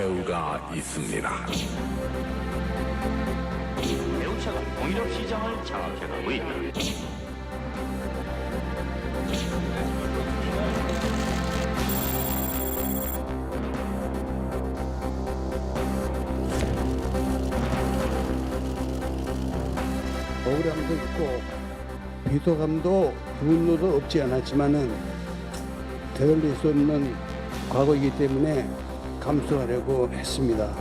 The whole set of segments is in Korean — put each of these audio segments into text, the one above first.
대우가 있습니다. 대우차가 공유업 시장을 장악해가고 있다. 억울함도 있고 비속함도 분노도 없지 않았지만은 되돌릴 수 없는 과거이기 때문에 감수하려고 했습니다.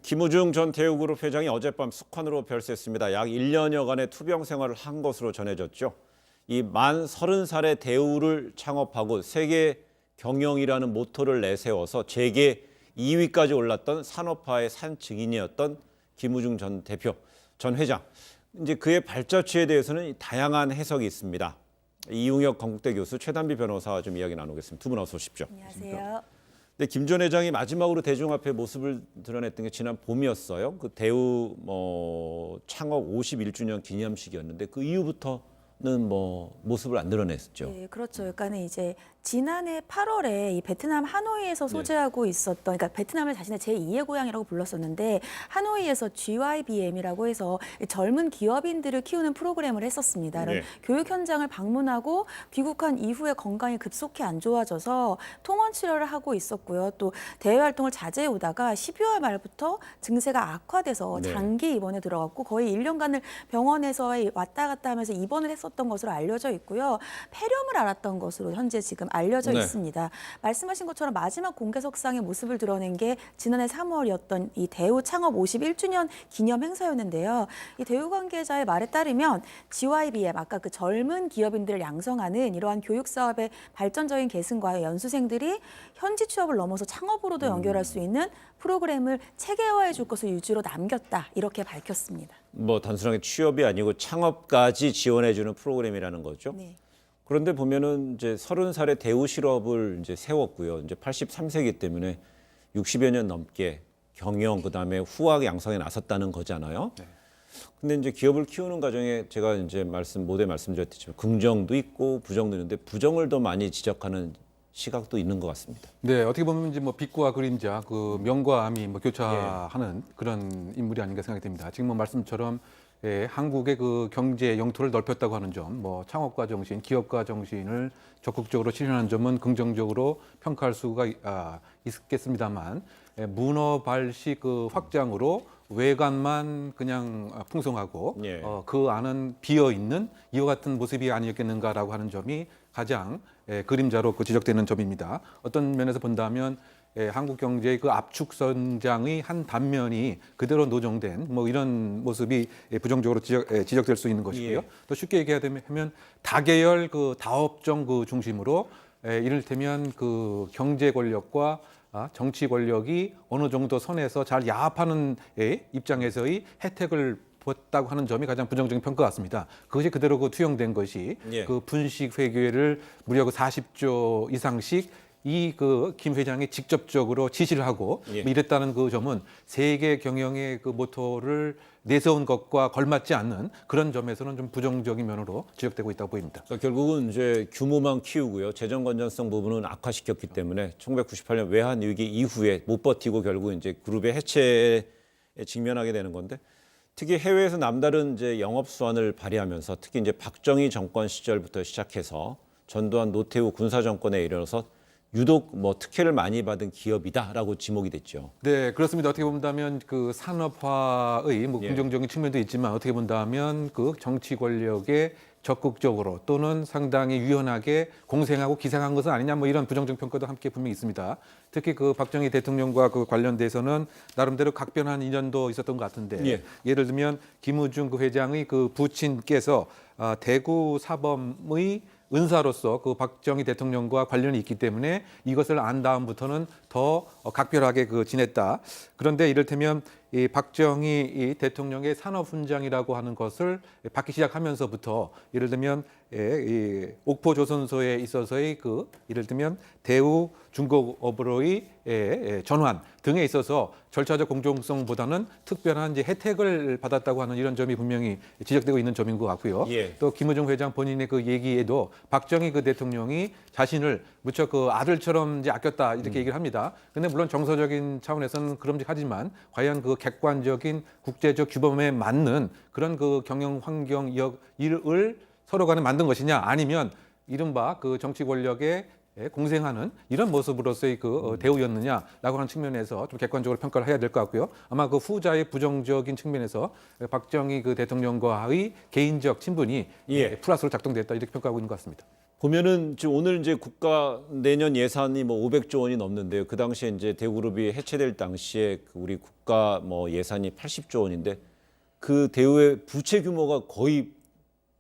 김우중 전 대우그룹 회장이 어젯밤 숙환으로 별세했습니다. 약 1년여간의 투병 생활을 한 것으로 전해졌죠. 이 만 30살의 대우를 창업하고 세계 경영이라는 모토를 내세워서 재계 2위까지 올랐던 산업화의 산 증인이었던 김우중 전 대표, 전 회장. 이제 그의 발자취에 대해서는 다양한 해석이 있습니다. 이웅혁 건국대 교수, 최단비 변호사와 좀 이야기 나누겠습니다. 두 분 어서 오십시오. 안녕하세요. 근데 김 전 회장이 마지막으로 대중 앞에 모습을 드러냈던 게 지난 봄이었어요. 그 대우 창업 51주년 기념식이었는데 그 이후부터는 모습을 안 드러냈었죠. 네, 그렇죠. 그러니까는 이제 지난해 8월에 이 베트남 하노이에서 소재하고 있었던, 그러니까 베트남을 자신의 제2의 고향이라고 불렀었는데 하노이에서 GYBM이라고 해서 젊은 기업인들을 키우는 프로그램을 했었습니다. 네. 교육 현장을 방문하고 귀국한 이후에 건강이 급속히 안 좋아져서 통원 치료를 하고 있었고요. 또 대외 활동을 자제해 오다가 12월 말부터 증세가 악화돼서 네. 장기 입원에 들어갔고 거의 1년간을 병원에서 왔다 갔다 하면서 입원을 했었던 것으로 알려져 있고요. 폐렴을 앓았던 것으로 현재 지금 알려져 네. 있습니다. 말씀하신 것처럼 마지막 공개석상의 모습을 드러낸 게 지난해 3월이었던 이 대우 창업 51주년 기념 행사였는데요. 이 대우 관계자의 말에 따르면 GYBM, 아까 그 젊은 기업인들을 양성하는 이러한 교육 사업의 발전적인 계승과 연수생들이 현지 취업을 넘어서 창업으로도 연결할 수 있는 프로그램을 체계화해 줄 것을 유지로 남겼다. 이렇게 밝혔습니다. 단순하게 취업이 아니고 창업까지 지원해주는 프로그램이라는 거죠. 네. 그런데 보면은 이제 30살의 대우 실업을 이제 세웠고요. 이제 83세이기 때문에 60여 년 넘게 경영 그다음에 후학 양성에 나섰다는 거잖아요. 네. 근데 이제 기업을 키우는 과정에 제가 이제 모두에 말씀드렸듯이 긍정도 있고 부정도 있는데 부정을 더 많이 지적하는 시각도 있는 것 같습니다. 네, 어떻게 보면 이제 빛과 그림자, 그 명과 암이 교차하는 그런 인물이 아닌가 생각이 됩니다. 지금 말씀처럼 한국의 그 경제 영토를 넓혔다고 하는 점, 창업가 정신, 기업가 정신을 적극적으로 실현하는 점은 긍정적으로 평가할 수가 있겠습니다만, 문어 발식 그 확장으로 외관만 그냥 풍성하고 예. 그 안은 비어 있는 이와 같은 모습이 아니었겠는가라고 하는 점이 가장 그림자로 지적되는 점입니다. 어떤 면에서 본다면 한국 경제의 그 압축 성장의 한 단면이 그대로 노정된 이런 모습이 부정적으로 지적될 수 있는 것이고요. 예. 또 쉽게 얘기하면 다계열 그 다업종 그 중심으로 이를테면 그 경제 권력과 정치 권력이 어느 정도 선에서 잘 야합하는 입장에서의 혜택을 봤다고 하는 점이 가장 부정적인 평가 같습니다. 그것이 그대로 투영된 것이 예. 그 분식 회계를 무려 40조 이상씩 그 김 회장이 직접적으로 지시를 하고 예. 이랬다는 그 점은 세계 경영의 그 모토를 내세운 것과 걸맞지 않는 그런 점에서는 좀 부정적인 면으로 지적되고 있다고 보입니다. 그러니까 결국은 이제 규모만 키우고요. 재정 건전성 부분은 악화시켰기 때문에 1998년 외환 위기 이후에 못 버티고 결국 이제 그룹의 해체에 직면하게 되는 건데 특히 해외에서 남다른 이제 영업 수완을 발휘하면서 특히 이제 박정희 정권 시절부터 시작해서 전두환 노태우 군사 정권에 이르러서 유독 특혜를 많이 받은 기업이다라고 지목이 됐죠. 네, 그렇습니다. 어떻게 본다면 그 산업화의 예. 긍정적인 측면도 있지만 어떻게 본다면 그 정치 권력에 적극적으로 또는 상당히 유연하게 공생하고 기생한 것은 아니냐 이런 부정적 평가도 함께 분명히 있습니다. 특히 그 박정희 대통령과 그 관련돼서는 나름대로 각별한 인연도 있었던 것 같은데 예. 예를 들면 김우중 그 회장의 그 부친께서 대구 사범의 은사로서 그 박정희 대통령과 관련이 있기 때문에 이것을 안 다음부터는 더 각별하게 지냈다. 그런데 이를테면 이 박정희 이 대통령의 산업훈장이라고 하는 것을 받기 시작하면서부터 예를 들면 이 옥포 조선소에 있어서의 그 예를 들면 대우 중공업으로의 전환 등에 있어서 절차적 공정성보다는 특별한 이제 혜택을 받았다고 하는 이런 점이 분명히 지적되고 있는 점인 것 같고요. 예. 또 김의중 회장 본인의 그 얘기에도 박정희 그 대통령이 자신을 무척 그 아들처럼 이제 아꼈다 이렇게 얘기를 합니다. 근데 물론 정서적인 차원에서는 그럼직하지만 과연 그 객관적인 국제적 규범에 맞는 그런 그 경영 환경을 서로 간에 만든 것이냐 아니면 이른바 그 정치 권력에 공생하는 이런 모습으로서의 그 대우였느냐라고 하는 측면에서 좀 객관적으로 평가를 해야 될 것 같고요. 아마 그 후자의 부정적인 측면에서 박정희 그 대통령과의 개인적 친분이 예. 플러스로 작동됐다 이렇게 평가하고 있는 것 같습니다. 보면은 지금 오늘 이제 국가 내년 예산이 뭐 500조 원이 넘는데요. 그 당시에 이제 대우그룹이 해체될 당시에 그 우리 국가 뭐 예산이 80조 원인데 그 대우의 부채 규모가 거의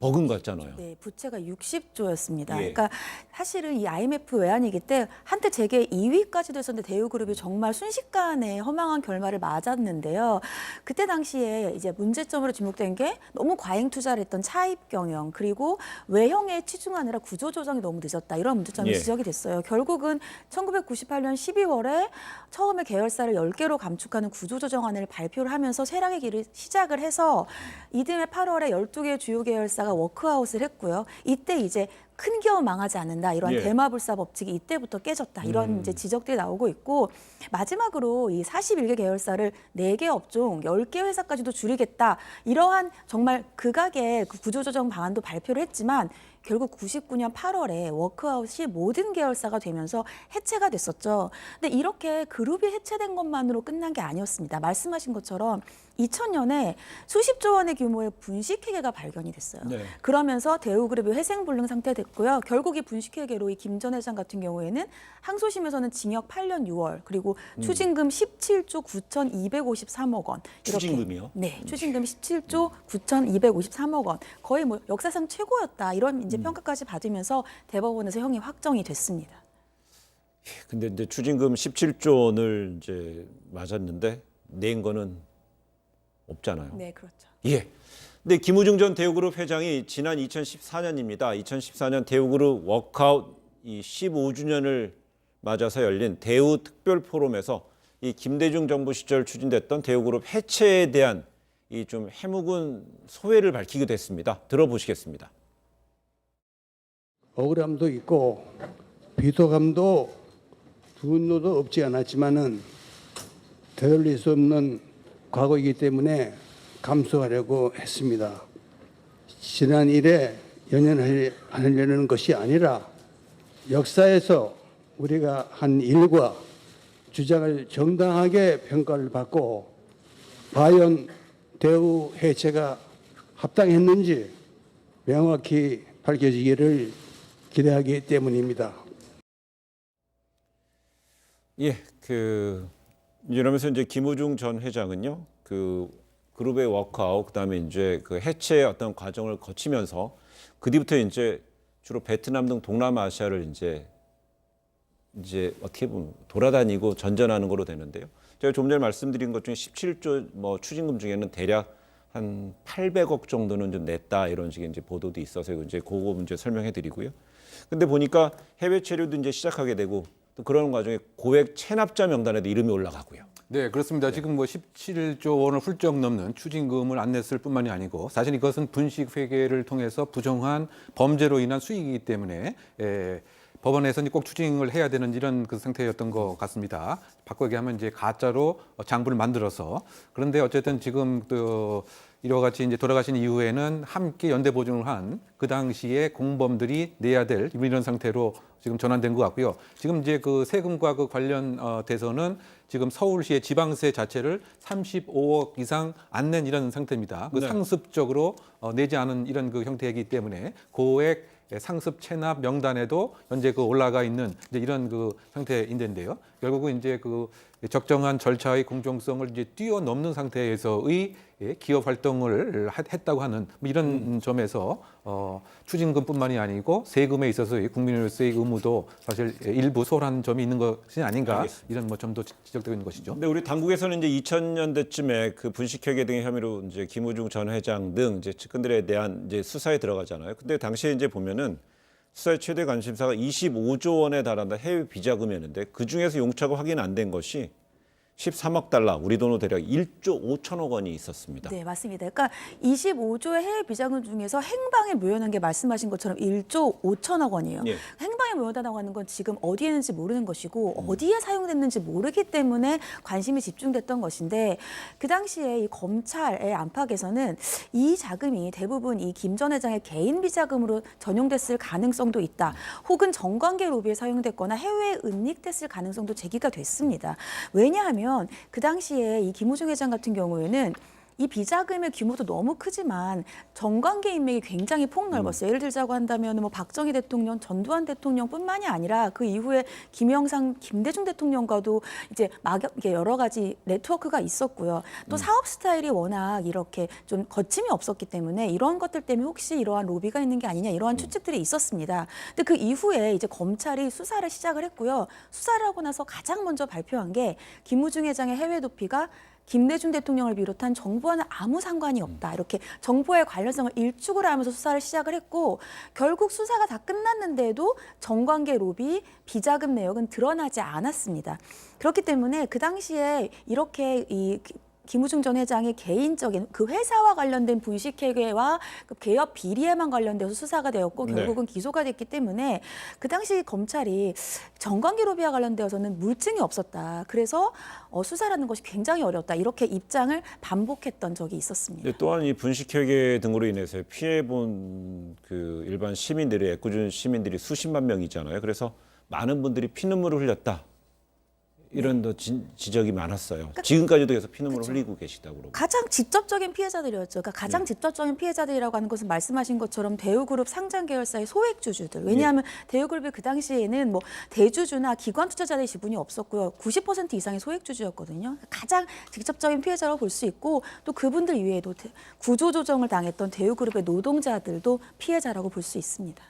버금 같잖아요. 네, 부채가 60조였습니다. 예. 그러니까 사실은 이 IMF 외환위기 때 한때 재계 2위까지도 했었는데 대우그룹이 정말 순식간에 허망한 결말을 맞았는데요. 그때 당시에 이제 문제점으로 지목된 게 너무 과잉 투자를 했던 차입 경영 그리고 외형에 치중하느라 구조 조정이 너무 늦었다 이런 문제점이 예. 지적이 됐어요. 결국은 1998년 12월에 처음에 계열사를 10개로 감축하는 구조 조정안을 발표를 하면서 쇠락의 길을 시작을 해서 이듬해 8월에 12개 주요 계열사가 워크아웃을 했고요. 이때 이제 큰 기업 망하지 않는다 이런 예. 대마불사 법칙이 이때부터 깨졌다 이런 이제 지적들이 나오고 있고 마지막으로 이 41개 계열사를 4개 업종 10개 회사까지도 줄이겠다 이러한 정말 극악의 그 구조조정 방안도 발표를 했지만 결국 99년 8월에 워크아웃이 모든 계열사가 되면서 해체가 됐었죠. 근데 이렇게 그룹이 해체된 것만으로 끝난 게 아니었습니다. 말씀하신 것처럼 2000년에 수십조 원의 규모의 분식회계가 발견이 됐어요. 네. 그러면서 대우그룹이 회생불능 상태됐고요. 결국 이 분식회계로 이 김 전 회장 같은 경우에는 항소심에서는 징역 8년 6월 그리고 추징금 17조 9,253억 원. 이렇게. 추징금이요? 네, 추징금 17조 9,253억 원. 거의 뭐 역사상 최고였다. 이런 이제 평가까지 받으면서 대법원에서 형이 확정이 됐습니다. 근데 이제 추징금 17조 원을 이제 맞았는데 낸 거는 없잖아요. 네, 그렇죠. 예. 근데 김우중 전 대우그룹 회장이 지난 2014년입니다. 2014년 대우그룹 워크아웃 이 15주년을 맞아서 열린 대우 특별 포럼에서 이 김대중 정부 시절 추진됐던 대우그룹 해체에 대한 이 좀 해묵은 소회를 밝히기도 했습니다. 들어보시겠습니다. 억울함도 있고 비도감도 분노도 없지 않았지만은 되돌릴 수 없는 과거이기 때문에 감수하려고 했습니다. 지난 일에 연연하려는 것이 아니라 역사에서 우리가 한 일과 주장을 정당하게 평가를 받고 과연 대우 해체가 합당했는지 명확히 밝혀지기를 기대하기 때문입니다. 예, 이러면서 이제 김우중 전 회장은요, 그 그룹의 워크아웃 그다음에 이제 그 해체의 어떤 과정을 거치면서 그 뒤부터 이제 주로 베트남 등 동남아시아를 이제 어떻게 보면 돌아다니고 전전하는 거로 되는데요. 제가 좀 전에 말씀드린 것 중에 17조 뭐 추징금 중에는 대략 한 800억 정도는 좀 냈다 이런 식의 이제 보도도 있어서 이제 그거 문제 설명해 드리고요. 근데 보니까 해외 체류도 이제 시작하게 되고 또 그런 과정에 고액 체납자 명단에도 이름이 올라가고요. 네, 그렇습니다. 지금 뭐 17조 원을 훌쩍 넘는 추징금을 안 냈을 뿐만이 아니고 사실 이것은 분식 회계를 통해서 부정한 범죄로 인한 수익이기 때문에 법원에서는 꼭 추징을 해야 되는 이런 그 상태였던 것 같습니다. 바꿔 얘기하면 이제 가짜로 장부를 만들어서 그런데 어쨌든 지금 또 이와 같이 이제 돌아가신 이후에는 함께 연대 보증을 한 그 당시에 공범들이 내야 될 이런 상태로 지금 전환된 것 같고요. 지금 이제 그 세금과 그 관련돼서는 지금 서울시의 지방세 자체를 35억 이상 안 낸 이런 상태입니다. 그 네. 상습적으로 내지 않은 이런 그 형태이기 때문에 고액 상습 체납 명단에도 현재 그 올라가 있는 이제 이런 그 형태인데요. 결국은 이제 그 적정한 절차의 공정성을 이제 뛰어넘는 상태에서의 기업 활동을 했다고 하는 뭐 이런 점에서 추징금뿐만이 아니고 세금에 있어서의 국민으로서의 의무도 사실 일부 소홀한 점이 있는 것이 아닌가 알겠습니다. 이런 뭐 점도 지적되고 있는 것이죠. 근데 우리 당국에서는 이제 2000년대쯤에 그 분식회계 등의 혐의로 이제 김우중 전 회장 등 이제 측근들에 대한 이제 수사에 들어가잖아요. 근데 당시에 이제 보면은 수사의 최대 관심사가 25조 원에 달한다 해외 비자금이었는데 그 중에서 용처가 확인 안 된 것이 13억 달러, 우리 돈으로 대략 1조 5천억 원이 있었습니다. 네, 맞습니다. 그러니까 25조의 해외 비자금 중에서 행방에 모여난 게 말씀하신 것처럼 1조 5천억 원이에요. 예. 행방에 모여다라고 하는 건 지금 어디에 있는지 모르는 것이고 어디에 사용됐는지 모르기 때문에 관심이 집중됐던 것인데 그 당시에 이 검찰의 안팎에서는 이 자금이 대부분 이 김 전 회장의 개인 비자금으로 전용됐을 가능성도 있다. 혹은 정관계 로비에 사용됐거나 해외에 은닉됐을 가능성도 제기가 됐습니다. 왜냐하면 그 당시에 이 김우중 회장 같은 경우에는 이 비자금의 규모도 너무 크지만 정관계 인맥이 굉장히 폭넓었어요. 예를 들자고 한다면 뭐 박정희 대통령, 전두환 대통령뿐만이 아니라 그 이후에 김영삼, 김대중 대통령과도 이제 여러 가지 네트워크가 있었고요. 또 사업 스타일이 워낙 이렇게 좀 거침이 없었기 때문에 이런 것들 때문에 혹시 이러한 로비가 있는 게 아니냐 이러한 추측들이 있었습니다. 근데 그 이후에 이제 검찰이 수사를 시작을 했고요. 수사를 하고 나서 가장 먼저 발표한 게 김우중 회장의 해외 도피가 김대중 대통령을 비롯한 정부와는 아무 상관이 없다. 이렇게 정부의 관련성을 일축을 하면서 수사를 시작을 했고 결국 수사가 다 끝났는데도 정관계 로비, 비자금 내역은 드러나지 않았습니다. 그렇기 때문에 그 당시에 이렇게 이 김우중 전 회장의 개인적인 그 회사와 관련된 분식회계와 그 개업 비리에만 관련돼서 수사가 되었고 결국은 기소가 됐기 때문에 그 당시 검찰이 정관계 로비와 관련되어서는 물증이 없었다. 그래서 수사라는 것이 굉장히 어렵다. 이렇게 입장을 반복했던 적이 있었습니다. 또한 이 분식회계 등으로 인해서 피해본 그 일반 시민들이 애꿎은 시민들이 수십만 명이잖아요. 그래서 많은 분들이 피눈물을 흘렸다. 이런 지적이 많았어요. 지금까지도 계속 피눈물을 흘리고 계시다고 그러고. 가장 직접적인 피해자들이었죠. 그러니까 가장 직접적인 피해자들이라고 하는 것은 말씀하신 것처럼 대우그룹 상장 계열사의 소액주주들. 왜냐하면 대우그룹이 그 당시에는 뭐 대주주나 기관 투자자의 지분이 없었고요. 90% 이상의 소액주주였거든요. 가장 직접적인 피해자라고 볼 수 있고 또 그분들 이외에도 구조조정을 당했던 대우그룹의 노동자들도 피해자라고 볼 수 있습니다.